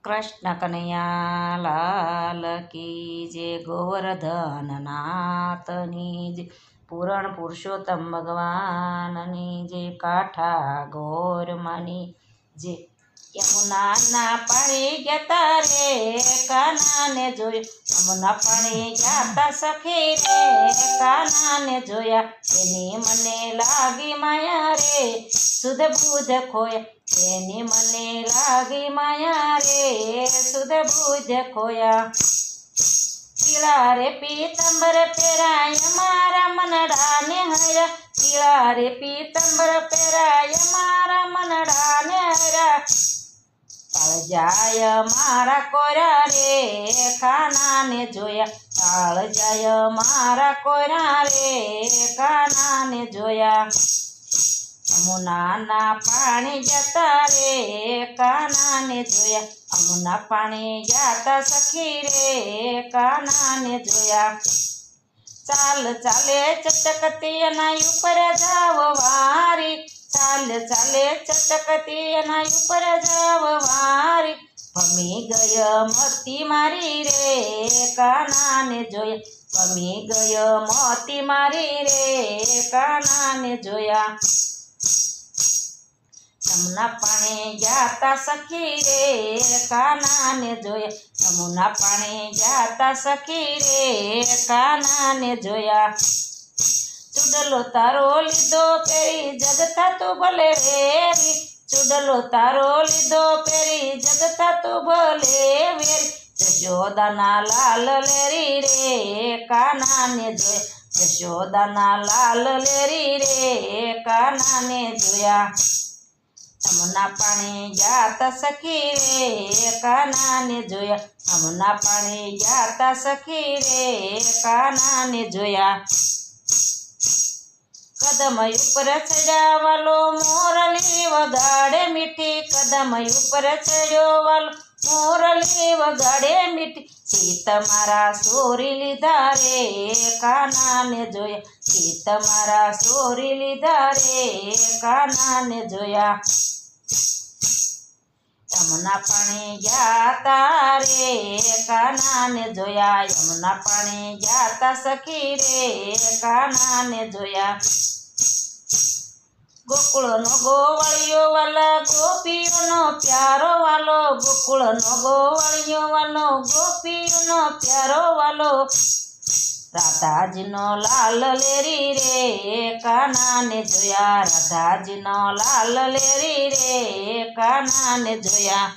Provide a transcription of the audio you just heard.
કૃષ્ણ કનૈયા લાલ કી જે ગોવર્ધન નાથની જે પૂરણ પુરુષોત્તમ ભગવાનની જે કાઠા ગોરમાની જે યમુનાના પાણી ગયા રે કાનાને જોયું યમુના પાણી ગયા સખી રે કાનાને જોયા એની મને લાગી માયા રે સુધ બુધ ખોયા એની મને લાગી માયા રે સુધ બુધ ખોયા પીળા રે પીતંબર પહેરાય મારા મનડાને હર્યા પીળા રે પીતંબર પહેરાય મારા મનડાને હર્યા કાળજાય મારા કોરા રે કાનાને જોયા કાળજાય મારા કોરા રે કાનાને જોયા યમુનાના પાણી જતા રે કાનાને જોયા યમુના પાણી જાતા સખી રે કાનાને જોયા ચાલ ચાલે ચટકતી એના ઉપર જાવ વારી ચાલ ચાલે ચટકતી એના ઉપર જાવ વારી ભમી ગય મોતી મારી રે કાનાને જોયા ભમી ગય મોતી મારી રે કાનાને જોયા યમુના પાણી જાતા સખી રે કાનાને જોયા યમુના પાણી જાતા સખી રે કાનાને જોયા ચૂડલો તારો લીધો પેરી જગ થાતું ભલે વેરી ચૂડલો તારો લીધો પેરી જગ થાતું ભલે વેરી જશોદાના લાલ લેરી રે કાનાને જોયા જશોદાના લાલ લેરી રે કાનાને જોયા યમુના પાણી જાતા સખી રે કાનાને જોયા યમુના પાણી જાતા સખી રે કાનાને જોયા કદમ ઉપર ચડ્યા વાલો મોરલી વગાડે મીઠી કદમ ઉપર ચડ્યો વાલો મોરલી વગાડે મીઠી સીત મારા સોરી લીધા રે કાનાને જોયા સીત મારા સોરી લીધા રે કાનાને જોયા યમુના પાણી જાતા રે કાનાને જોયા યમુના પાણી જાતા સખી રે કાનાને જોયા ગોકુળનો ગોવાળિયો વાલા ગોપીઓનો પ્યારો વાલો ગોકુળનો ગોવાળિયો વાલો ગોપીઓનો પ્યારો વાલો રાધાજીનો લાલ લેરી રે કાનાને જોયા રાધાજીનો લાલ લેરી રે કાનાને જોયા